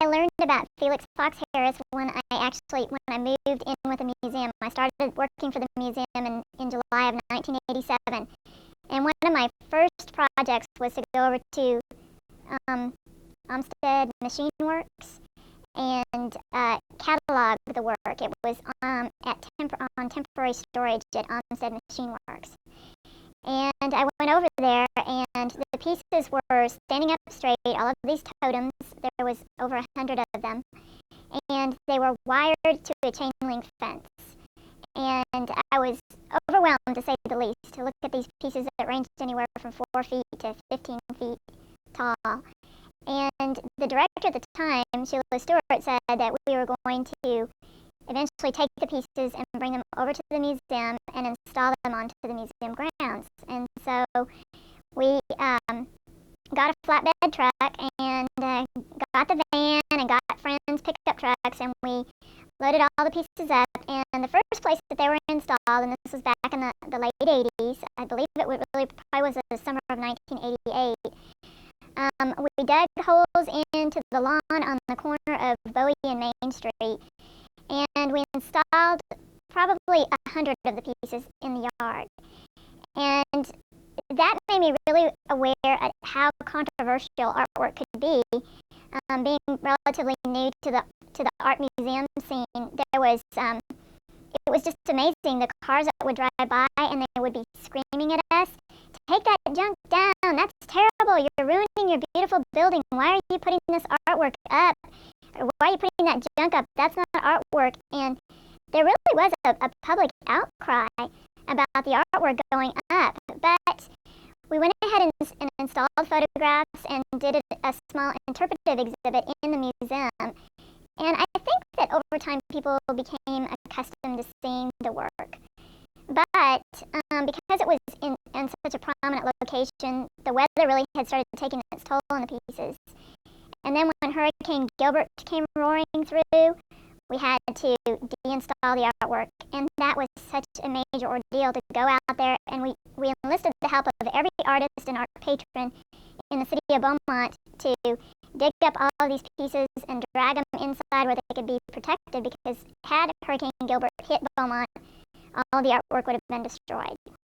I learned about Felix Fox Harris when I moved in with the museum. I started working for the museum in July of 1987. And one of my first projects was to go over to um, Olmsted Machine Works and catalog the work. It was on temporary storage at Olmsted Machine Works. And I went over there, and the pieces were standing up straight, all of these totems. There was over 100 of them. And they were wired to a chain link fence. And I was overwhelmed, to say the least, to look at these pieces that ranged anywhere from 4 feet to 15 feet tall. And the director at the time, Sheila Stewart, said that we were going to eventually take the pieces and bring them over to the museum and install them onto the museum grounds. And so we got a flatbed truck and got the van and got friends' pickup trucks, and we loaded all the pieces up. And the first place that they were installed, and this was back in the late 80s, I believe it really probably was the summer of 1988, we dug holes into the lawn on the corner of Bowie and Main Street, and we installed probably 100 of the pieces in the yard. And that made me really aware of how controversial artwork could be. Being relatively new to the art museum scene, it was just amazing. The cars that would drive by and they would be screaming at us, "Take that junk down! That's terrible! You're ruining your beautiful building. Why are you putting this artwork up? Or why are you putting that junk up? That's not artwork." And there really was a public outcry about the artwork going up. But we went ahead and installed photographs and did a small interpretive exhibit in the museum. And I think that over time people became accustomed to seeing the work. But because it was in such a prominent location, the weather really had started taking its toll on the pieces. And then when Hurricane Gilbert came roaring through, we had to deinstall the artwork. And that was such a major ordeal to go out there. And we enlisted the help of every artist and art patron in the city of Beaumont to dig up all of these pieces and drag them inside where they could be protected, because had Hurricane Gilbert hit Beaumont, all the artwork would have been destroyed.